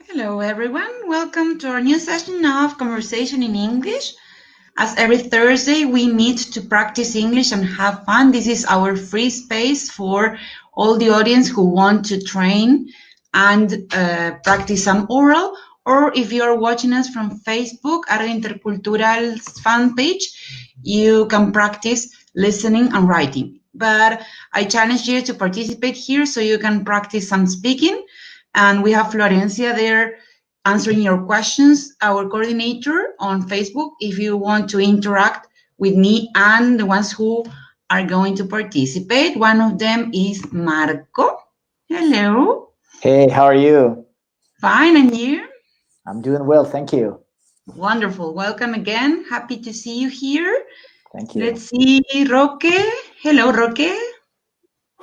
Hello, everyone. Welcome to our new session of Conversation in English. As every Thursday, we meet to practice English and have fun. This is our free space for all the audience who want to train and practice some oral. Or if you are watching us from Facebook, ARGA Intercultural's fan page, you can practice listening and writing. But I challenge you to participate here so you can practice some speaking. And we have Florencia there answering your questions, our coordinator on Facebook, if you want to interact with me and the ones who are going to participate. One of them is Marco. Hello. Hey, how are you? Fine, and you? I'm doing well, thank you. Wonderful. Welcome again. Happy to see you here. Thank you. Let's see Roque. Hello, Roque.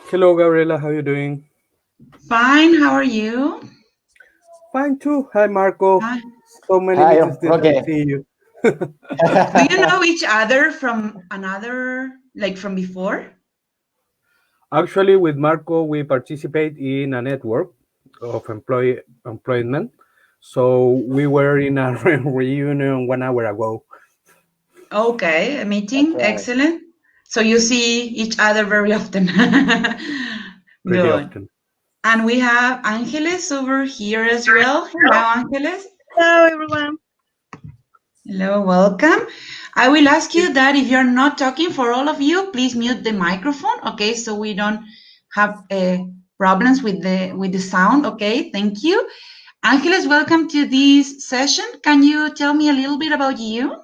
Hello, Gabriela. How are you doing? Fine. How are you? Fine too. Hi, Marco. Hi. So many Hi, meetings to see you. Do you know each other from another, like from before? Actually, with Marco, we participate in a network of employment. So we were in a reunion 1 hour ago. Okay, a meeting. That's right. Excellent. So you see each other very often. Pretty Good. often. And we have Angeles over here as well. Hello, Angeles. Hello, everyone. Hello, welcome. I will ask you that if you're not talking for all of you, please mute the microphone, okay, so we don't have problems with the sound, okay? Thank you. Angeles, welcome to this session. Can you tell me a little bit about you?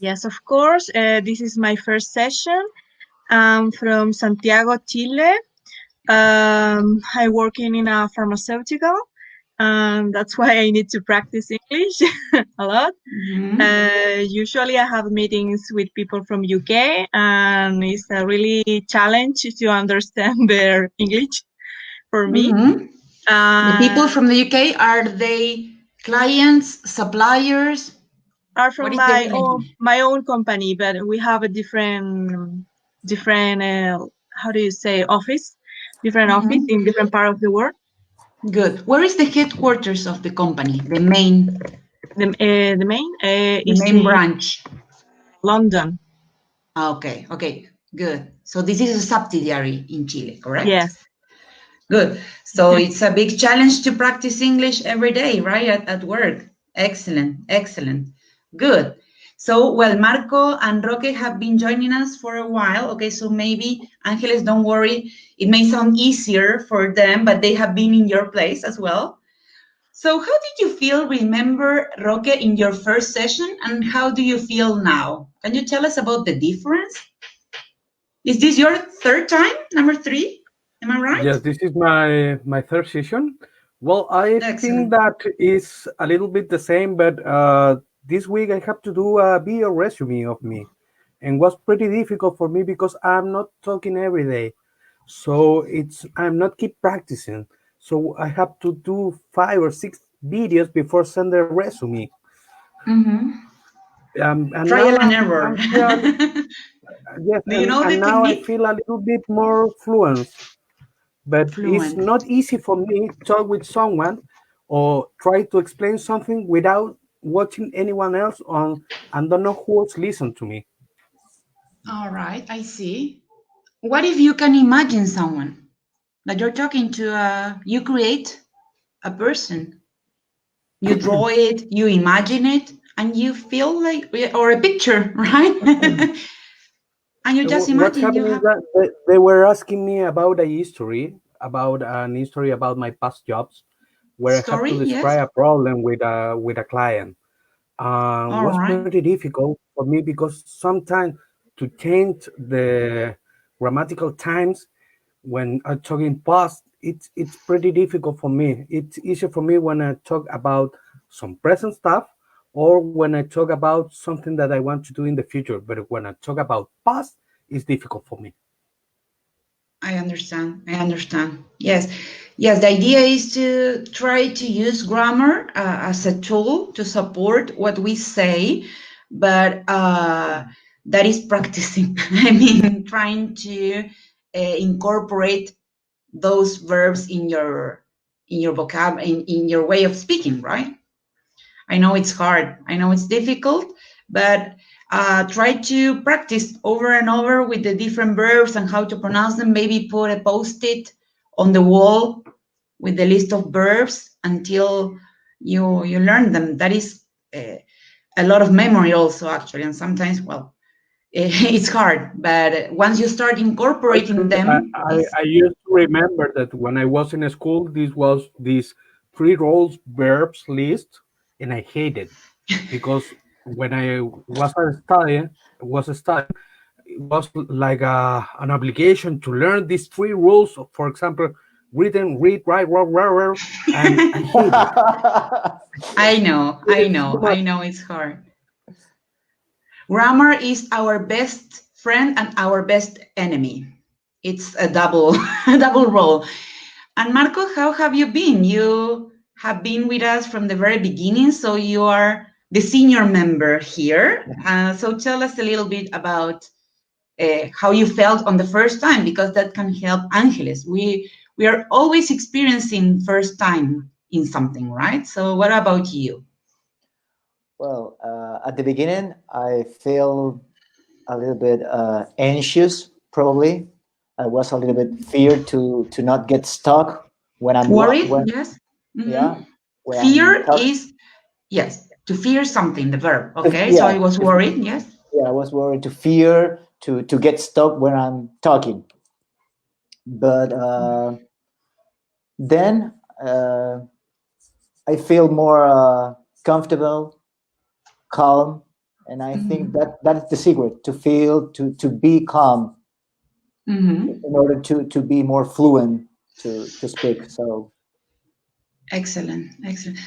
Yes, of course. This is my first session. I'm from Santiago, Chile. I'm working in a pharmaceutical. That's why I need to practice English a lot. Usually I have meetings with people from UK, and it's a really challenge to understand their English for me. The people from the UK, are they clients, suppliers? Are from my own company, but we have a different how do you say, office, different office in different part of the world. Good. Where is the headquarters of the company? The main is main branch. London. Okay. Okay. Good. So this is a subsidiary in Chile, correct? Yes. Good. So it's a big challenge to practice English every day, right? At work. Excellent. Excellent. Good. So, well, Marco and Roque have been joining us for a while. Okay, so maybe, Angeles, don't worry. It may sound easier for them, but they have been in your place as well. So how did you feel, remember, Roque, in your first session, and how do you feel now? Can you tell us about the difference? Is this your third time, number 3? Am I right? Yes, this is my third session. Well, I think that is a little bit the same, but this week I have to do a video resume of me, and was pretty difficult for me because I'm not talking every day, so I'm not keep practicing. So I have to do 5 or 6 videos before send the resume. And trial and error. Yes, and now I feel a little bit more fluent. But it's not easy for me to talk with someone or try to explain something without watching anyone else on and don't know who else listen to me. All right, I see. What if you can imagine someone that you're talking to? You create a person, you draw it, you imagine it, and you feel like, or a picture, right? And you just imagine. What happened is that they were asking me about an history about my past jobs, where I have to describe a problem with a client. It was pretty difficult for me because sometimes to change the grammatical times when I talk in past, it's pretty difficult for me. It's easier for me when I talk about some present stuff or when I talk about something that I want to do in the future. But when I talk about past, it's difficult for me. I understand. Yes. The idea is to try to use grammar as a tool to support what we say, but that is practicing. I mean, trying to incorporate those verbs in your in your in your way of speaking, right? I know it's hard. I know it's difficult, but try to practice over and over with the different verbs and how to pronounce them. Maybe put a post-it on the wall with the list of verbs until you learn them. That is a lot of memory also, actually, and sometimes, well, it's hard, but once you start incorporating them... I used to remember that when I was in school, this was this 3 roles verbs list, and I hated because when I was studying, it was like an obligation to learn these 3 rules. For example, written, read, write, and I hate it. I know it's hard. Grammar is our best friend and our best enemy. It's a double role. And Marco, how have you been? You have been with us from the very beginning, so you are the senior member here. So tell us a little bit about how you felt on the first time, because that can help Angeles. We are always experiencing first time in something, right? So what about you? Well, at the beginning, I feel a little bit anxious, probably. I was a little bit feared to not get stuck when I'm worried. Yes. Mm-hmm. Yeah. Fear is, yes, to fear something, the verb. Okay. Yeah. So I was worried. Yes. Yeah, I was worried to fear to get stuck when I'm talking. But then I feel more comfortable, calm, and I think that's the secret, to feel to be calm in order to be more fluent to speak. So excellent.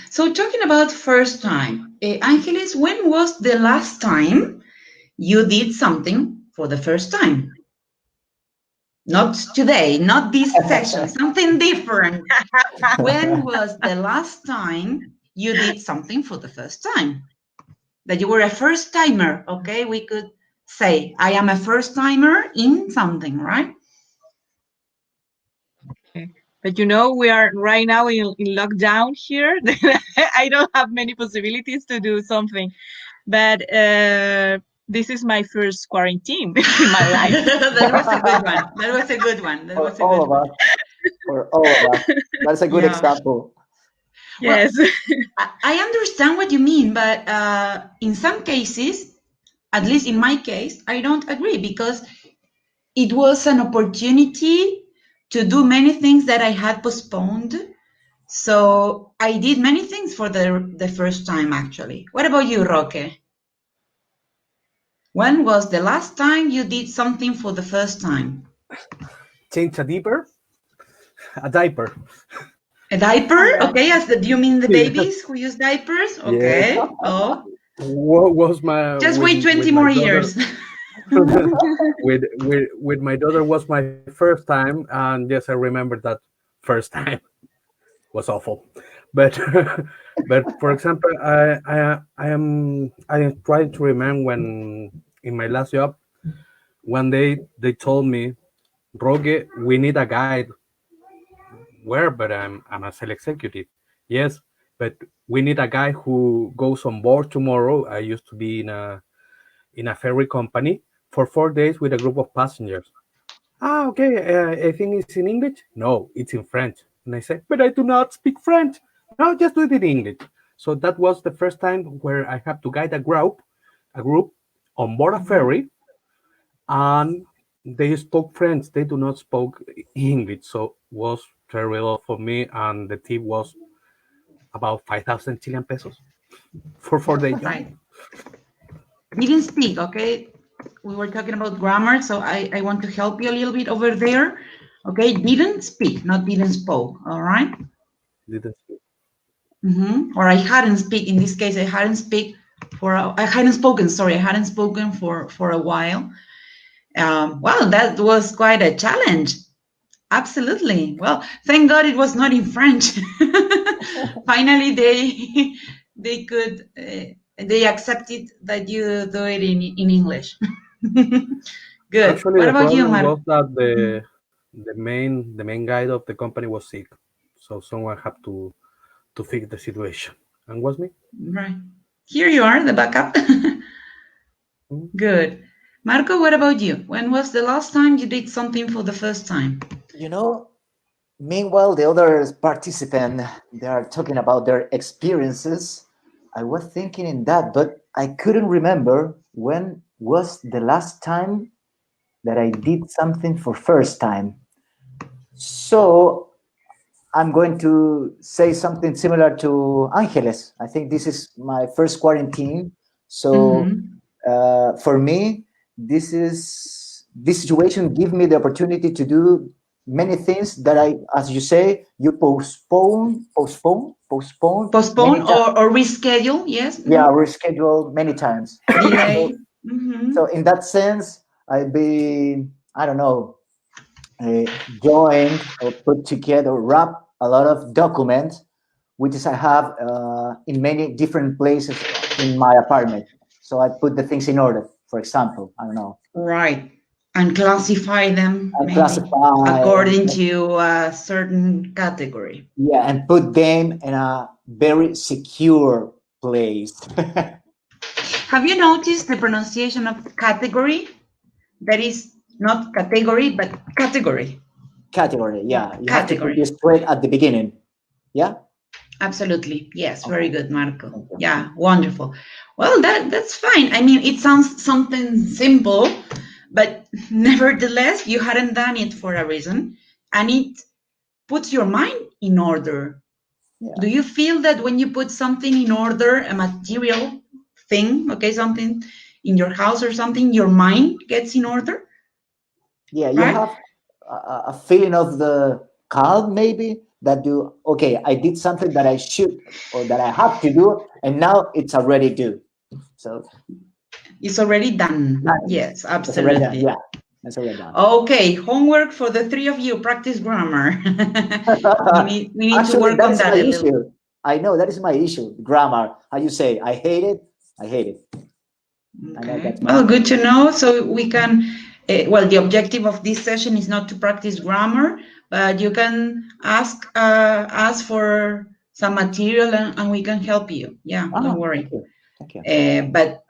So talking about first time, Angeles, when was the last time you did something for the first time? Not today, not this session, something different. When was the last time you did something for the first time? That you were a first timer, okay? We could say, I am a first timer in something, right? Okay. But we are right now in lockdown here. I don't have many possibilities to do something. But this is my first quarantine in my life. That was a good one. For all of us. That's a good example. Yes. Well, I understand what you mean, but in some cases, at least in my case, I don't agree, because it was an opportunity to do many things that I had postponed. So I did many things for the first time, actually. What about you, Roque? When was the last time you did something for the first time? Change a diaper. A diaper. A diaper? Okay, do you mean the babies who use diapers? Okay. Yeah. Oh. What was my... Just wait 20 more years. with my daughter was my first time, and yes, I remember that first time was awful. But for example, I am trying to remember when in my last job, one day they told me, Roque, we need a guide. Where? But I'm a sales executive. Yes, but we need a guy who goes on board tomorrow. I used to be in a ferry company for 4 days with a group of passengers. Okay. I think it's in English. No, it's in French. And I said, but I do not speak French. No, just do it in English. So that was the first time where I have to guide a group on board a ferry, and they spoke French. They do not speak English. So it was terrible for me, and the tip was about 5,000 Chilean pesos for 4 days. Right. Didn't speak, okay? We were talking about grammar, so I want to help you a little bit over there. Okay, didn't speak, not didn't spoke, all right? Didn't speak. Or I hadn't speak. In this case, I hadn't spoken for a while. Well, that was quite a challenge. Absolutely. Well, thank God it was not in French. Finally, they could they accepted that you do it in English. Good. Actually, what about you, Mar? Was that the main guide of the company was sick, So someone have to fix the situation. And was me? Right. Here you are, the backup. Good. Marco, what about you? When was the last time you did something for the first time? You know, meanwhile, the other participant, they are talking about their experiences. I was thinking in that, but I couldn't remember when was the last time that I did something for first time. So I'm going to say something similar to Angeles. I think this is my first quarantine. So for me, this situation give me the opportunity to do many things that I, as you say, you postpone or reschedule. Yes. Yeah, reschedule many times. Delay. So in that sense, I've been, I don't know, joined or put together, wrap a lot of documents, which is I have in many different places in my apartment. So I put the things in order. For example, I don't know. Right. And classify them And classify according to a certain category. Yeah, and put them in a very secure place. Have you noticed the pronunciation of category? That is not category, but category. Category, yeah. You have to put this straight at the beginning. Yeah? Absolutely. Yes, very good, Marco. Yeah, wonderful. Well, that's fine. I mean, it sounds something simple, but nevertheless, you hadn't done it for a reason, and it puts your mind in order. Yeah. Do you feel that when you put something in order, a material thing, okay, something in your house or something, your mind gets in order? Yeah, you have a feeling of the calm, maybe, that you, okay, I did something that I should or that I have to do, and now it's already due. So it's already done. Yes, absolutely. Done. Yeah, it's already done. Okay, homework for the three of you. Practice grammar. we need Actually, to work on that a little. Issue. I know that is my issue. Grammar. How you say? I hate it. I hate it. Okay. Well, good to know. So we can. Well, the objective of this session is not to practice grammar, but you can ask for some material and we can help you. Yeah, don't worry. Thank you. But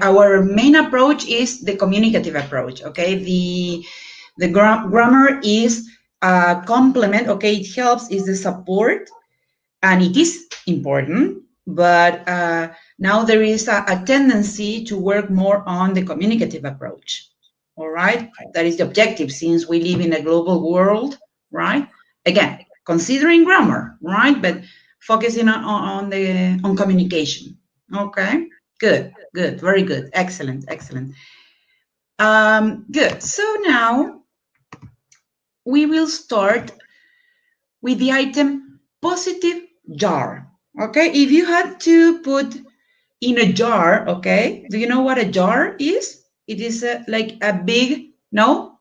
our main approach is the communicative approach. Okay, the grammar is a complement. Okay, it helps, is the support, and it is important. But now there is a tendency to work more on the communicative approach. All right, that is the objective since we live in a global world, right? Again, considering grammar, right? But focusing on communication. Okay, good, very good, excellent. Good. So now we will start with the item positive jar. Okay, if you had to put in a jar, okay, do you know what a jar is? It is like a big, no?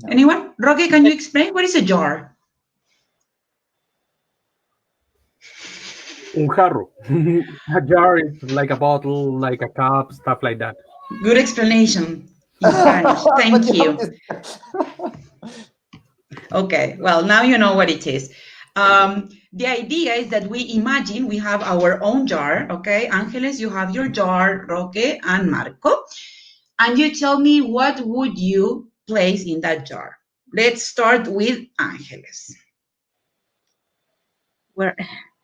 Anyone? Roque, can you explain what is a jar? Un jarro. A jar is like a bottle, like a cup, stuff like that. Good explanation in Spanish. Thank you. Okay, well, now you know what it is. The idea is that we imagine we have our own jar, okay? Angeles, you have your jar, Roque and Marco, and you tell me what would you place in that jar. Let's start with Angeles.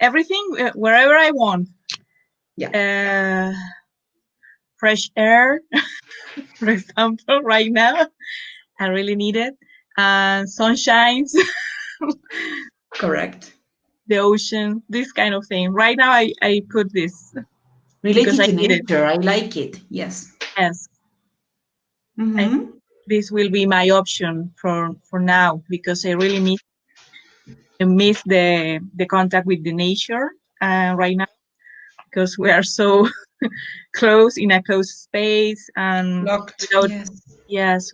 Everything, wherever I want. Yeah. Fresh air, for example, right now, I really need it. Sunshines. Correct. The ocean, this kind of thing. Right now, I put this. Related to nature, I like it. Yes. Yes. This will be my option for now because I really miss the contact with the nature right now because we are so close in a closed space and locked.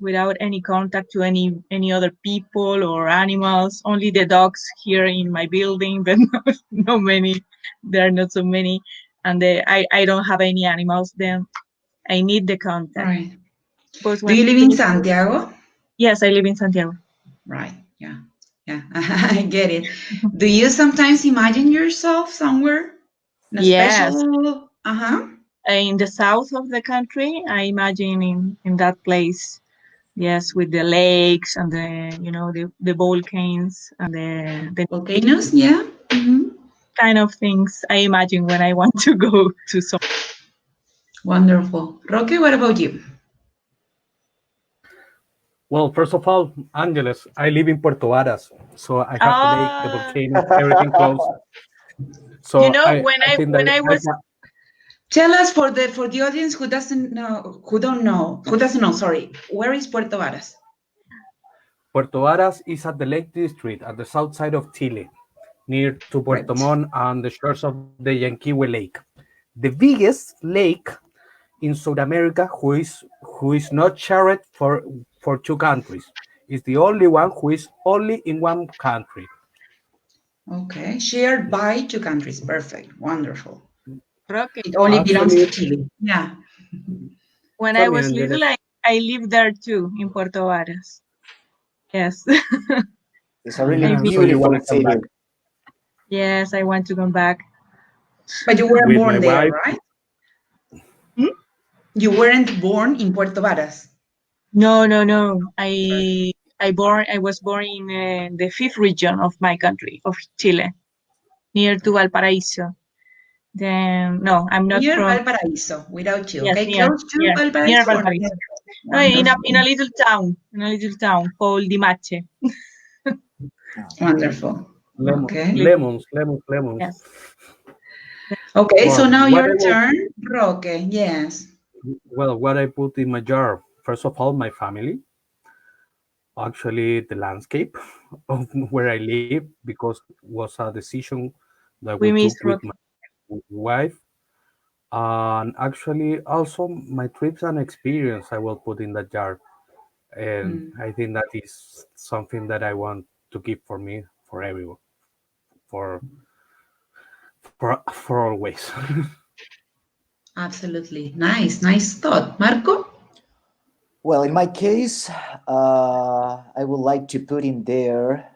Without any contact to any other people or animals. Only the dogs here in my building, but no many. There are not so many, and I don't have any animals. Then I need the contact. Right. Do you live in Santiago? Yes, I live in Santiago. Right. Yeah. Yeah, I get it. Do you sometimes imagine yourself somewhere in a Yes. special? In the south of the country, I imagine in that place. Yes, with the lakes and the volcanoes and the Volcanoes, yeah. kind of things I imagine when I want to go to some. Wonderful. Roque, what about you? Well, first of all, Angeles, I live in Puerto Varas, so I have the lake, the volcano, everything close. So when I think that I was Tell us for the audience who doesn't know, sorry, where is Puerto Varas? Puerto Varas is at the Lake District at the south side of Chile, near to Puerto Right. Montt and the shores of the Yanquihue Lake. The biggest lake in South America who is not shared for two countries. It's the only one who is only in one country. Okay, shared by two countries. Perfect, wonderful. Roque. It only belongs to Actually, Chile. Yeah. When tell I me, was little, Angeles. I lived there too in Puerto Varas. Yes. It's a really So you want beautiful to come back city. Yes, I want to come back. But you weren't with my born there, wife? right? Hmm? You weren't born in Puerto Varas. No. I was born in the fifth region of my country, of Chile, near to Valparaiso. Then no, I'm not Near from. Valparaiso, without you, Yes, okay? Close to near Valparaiso or near? Valparaiso. No, Wonderful. in a little town called Dimache. Wonderful. Okay. Lemons. Yes. Okay, so Well, now your turn, Roque. Yes. what I put in my jar. First of all, my family. Actually, the landscape of where I live, because it was a decision that we We took miss with Roque. my wife. And actually, also my trips and experience I will put in that jar. And I think that is something that I want to keep for me, for everyone, for always. Absolutely. Nice thought. Marco? Well, in my case, I would like to put in there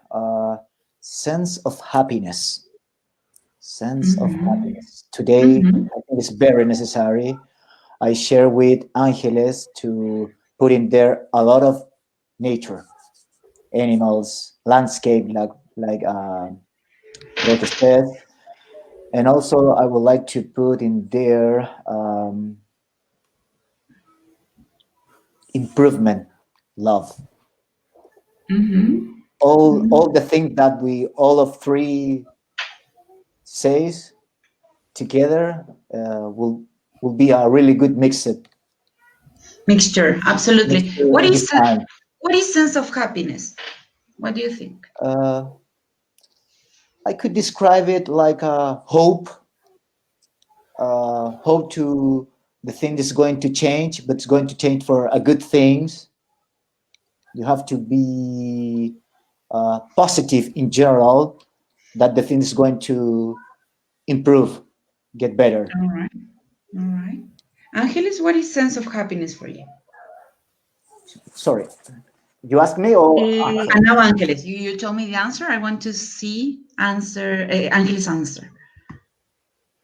sense of happiness. Sense of happiness. Today, I think it's very necessary. I share with Angeles to put in there a lot of nature, animals, landscape, like Roque said, and also I would like to put in there improvement, love. All the things that we all of three says together will be a really good Mixture. Absolutely. mixture What in this is time. what is sense of happiness? What do you think? I could describe it like a hope, hope to the thing is going to change, but it's going to change for a good things. You have to be positive in general that the thing is going to improve, get better. All right. All right. Angeles, what is sense of happiness for you? Sorry, you asked me or And now, Angeles, you told me the answer. I want to see Angeles' answer.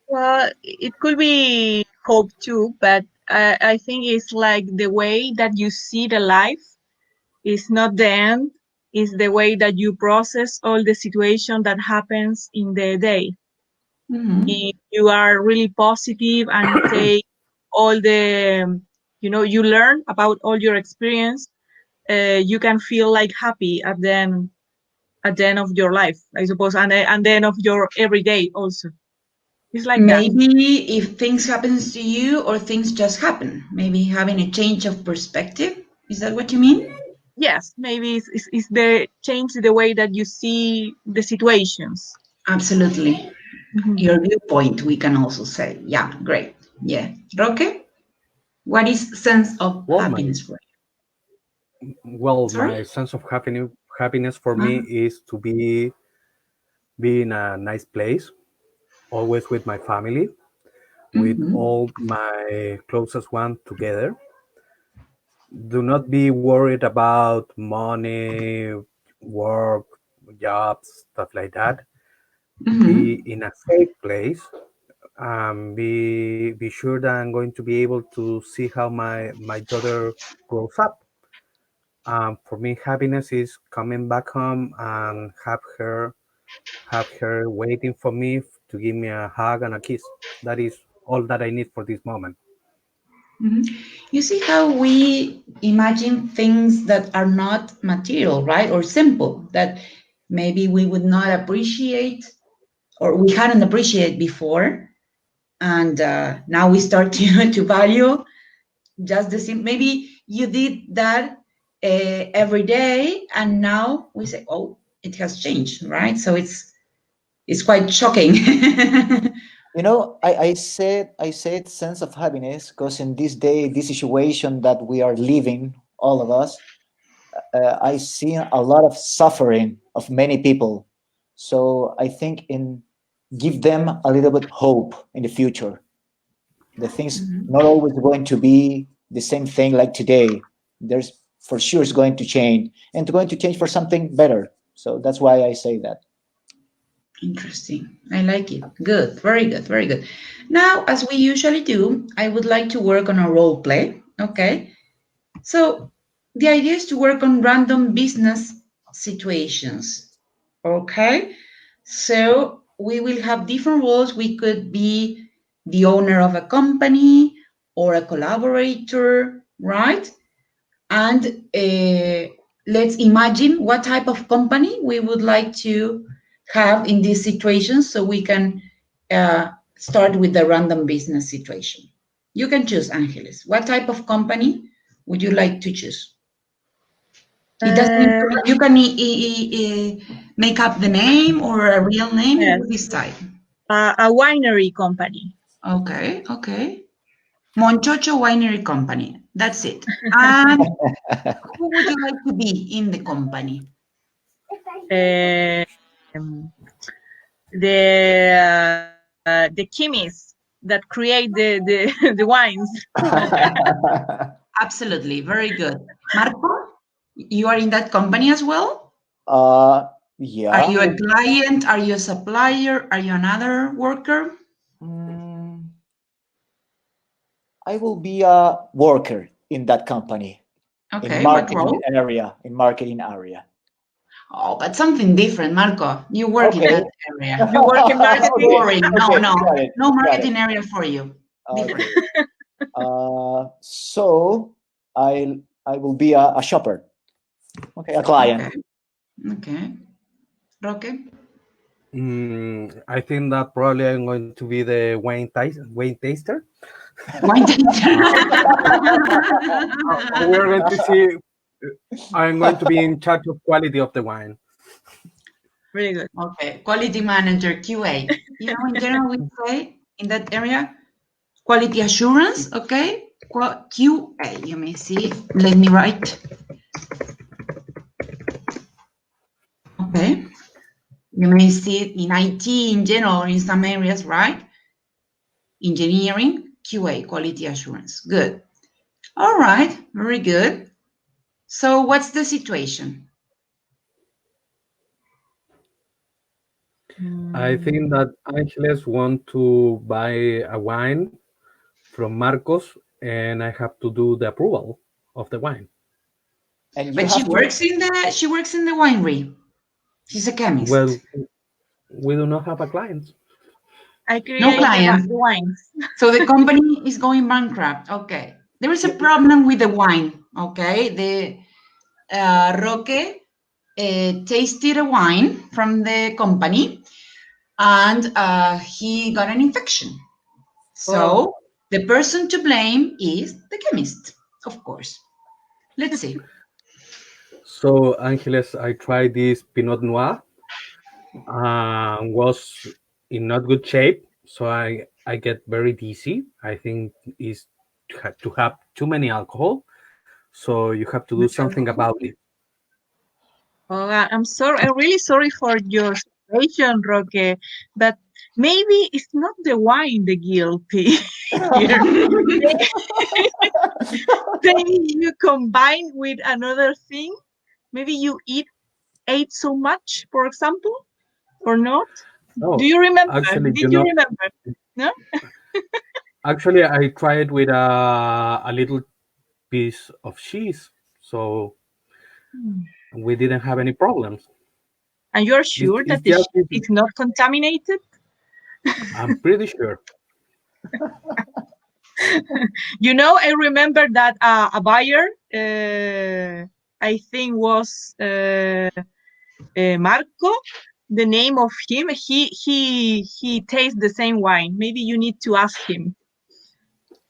Well, it could be hope too, but I think it's like the way that you see the life is not the end, is the way that you process all the situation that happens in the day. If you are really positive and take all the, you learn about all your experience, you can feel like happy at the end of your life, I suppose, and the end of your everyday also. It's like that. Maybe if things happens to you or things just happen, maybe having a change of perspective. Is that what you mean? Yes, maybe it's the change the way that you see the situations. Absolutely. Your viewpoint, we can also say. Yeah, great. Yeah. Roque, what is sense of well, my happiness for you? Sorry? my sense of happiness for me is to be in a nice place, always with my family, with all my closest ones together. Do not be worried about money, work, jobs, stuff like that. Be in a safe place. Be sure that I'm going to be able to see how my daughter grows up. For me, happiness is coming back home and have her waiting for me to give me a hug and a kiss. That is all that I need for this moment. You see how we imagine things that are not material, right? Or simple, that maybe we would not appreciate or we hadn't appreciated before. And now we start to value just the same. Maybe you did that every day, and now we say, oh, it has changed, right? So it's quite shocking. I said sense of happiness because in this day, this situation that we are living, all of us, I see a lot of suffering of many people. So I think give them a little bit hope in the future. The things not always going to be the same thing like today. There's for sure it's going to change, and it's going to change for something better. So that's why I say that. Interesting. I like it. Good. Very good. Very good. Now, as we usually do, I would like to work on a role play. Okay. So the idea is to work on random business situations. Okay. So we will have different roles. We could be the owner of a company or a collaborator, right? And let's imagine what type of company we would like to have in this situation, so we can start with the random business situation. You can choose, Angeles. What type of company would you like to choose? It doesn't. You can make up the name or a real name. Yes. You decide. A winery company. Okay. Okay. Monchocho Winery Company. That's it. And who would you like to be in the company? The chemists that create the wines. Absolutely, very good. Marco, you are in that company as well? Yeah. Are you a client? Are you a supplier? Are you another worker? I will be a worker in that company. Okay, in marketing area. Oh, but something different, Marco. You work in that area. You work in marketing? Boring. No, got it, no marketing area for you. Okay. So I will be a shopper. Okay, a client. Okay. Roque? I think that probably I'm going to be the wine taster. Wine taster. We're going to see. I'm going to be in charge of quality of the wine. Really good. Okay, quality manager, QA. In general, we say in that area, quality assurance, okay? QA, you may see. Let me write. Okay. You may see it in IT in general, in some areas, right? Engineering, QA, quality assurance. Good. All right, very good. So what's the situation? I think that Angeles want to buy a wine from Marcos, and I have to do the approval of the wine. But she works in the winery. She's a chemist. Well, we do not have a client. No clients. The wines. So the company is going bankrupt. Okay. There is a problem with the wine. Okay. The Roque tasted a wine from the company, and he got an infection. So the person to blame is the chemist, of course. Let's see. So, Angeles, I tried this Pinot Noir. Was in not good shape, so I get very dizzy. I think is to have too many alcohol, so you have to do something about it. Oh, I'm sorry. I'm really sorry for your situation, Roque. But maybe it's not the wine the guilty here. Maybe you combine with another thing. Maybe you eat ate so much, for example, or not? No, Do you remember? actually, Did you remember? No? Actually, I tried with a little piece of cheese, so we didn't have any problems. And you're sure that the cheese is not contaminated? I'm pretty sure. You know, I remember that a buyer, I think was Marco, the name of him. He tastes the same wine. Maybe you need to ask him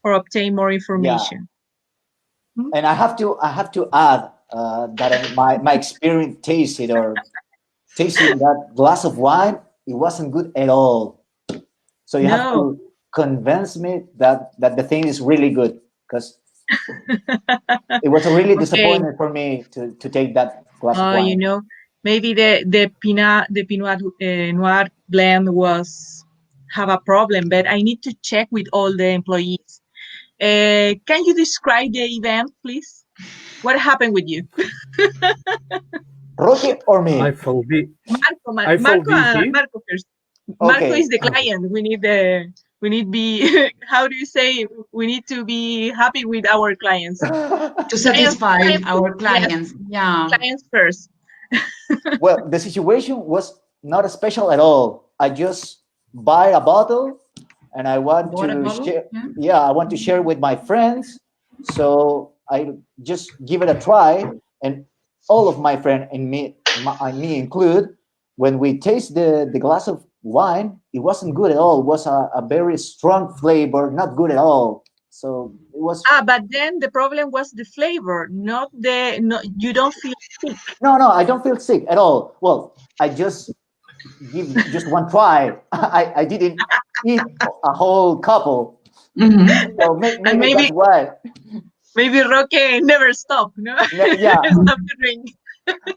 or obtain more information. Yeah. And I have to add that my experience tasting that glass of wine, it wasn't good at all. So you have to convince me that the thing is really good, because it was really disappointing for me to take that glass of wine. You know, maybe the Pinot Noir blend have a problem, but I need to check with all the employees. Can you describe the event, please? What happened with you? Rocky or me? Marco first. Marco is the client. We need be how do you say, we need to be happy with our clients. To satisfy our clients. Yes. Yeah. Clients first. Well, the situation was not special at all. I just buy a bottle and I want to share. Yeah, I want to share with my friends. So I just give it a try, and all of my friends and me include, when we taste the glass of wine, it wasn't good at all. It was a very strong flavor, not good at all. So it was. But then the problem was the flavor, not you don't feel sick. No, I don't feel sick at all. Well, I just give just one try. I didn't eat a whole couple. Mm-hmm. So maybe that's why. Maybe Roque never stopped, no? Yeah. Stop the drink.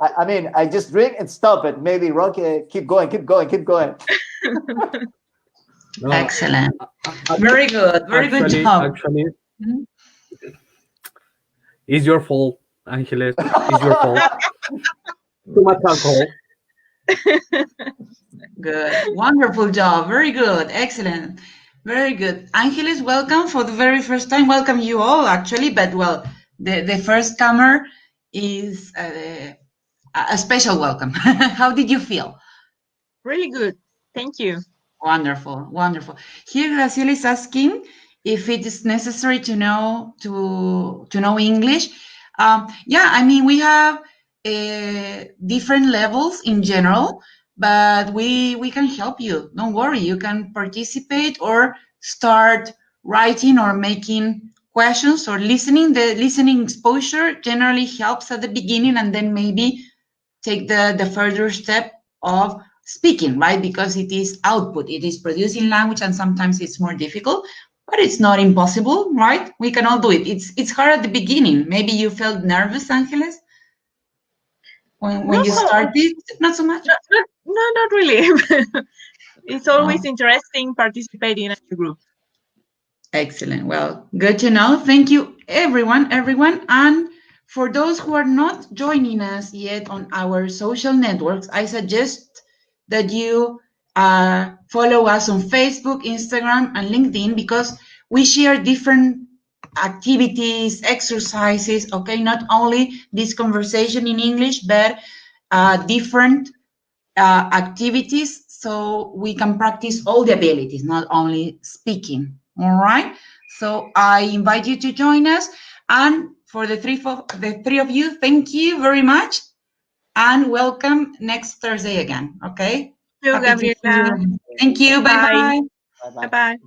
I mean, I just drink and stop it. Maybe Roque keep going. No. Excellent. Very good. Very good job. Actually, it's your fault, Angeles. It's your fault. Too much alcohol. Good. Wonderful job. Very good. Excellent. Very good. Angeles, welcome for the very first time. Welcome you all, actually. But, well, the first comer is a special welcome. How did you feel? Really good. Thank you. Wonderful. Wonderful. Here, Graciela is asking if it is necessary to know English. Yeah, I mean, we have different levels in general, but we can help you. Don't worry. You can participate or start writing or making questions or listening. The listening exposure generally helps at the beginning, and then maybe take the further step of speaking, right? Because it is output, it is producing language, and sometimes it's more difficult, but it's not impossible, right? We can all do it. It's hard at the beginning. Maybe you felt nervous, Angeles, when you started. Not so much. No, not really. It's always interesting participating in a group. Excellent. Well, good to know. Thank you, everyone. And for those who are not joining us yet on our social networks, I suggest that you follow us on Facebook, Instagram, and LinkedIn, because we share different activities, exercises, okay? Not only this conversation in English, but different activities, so we can practice all the abilities, not only speaking, all right? So I invite you to join us. And for the three of you, thank you very much, and welcome next Thursday again. Okay. Thank you, Gabriela. Thank you. Bye-bye. Bye-bye. Bye-bye.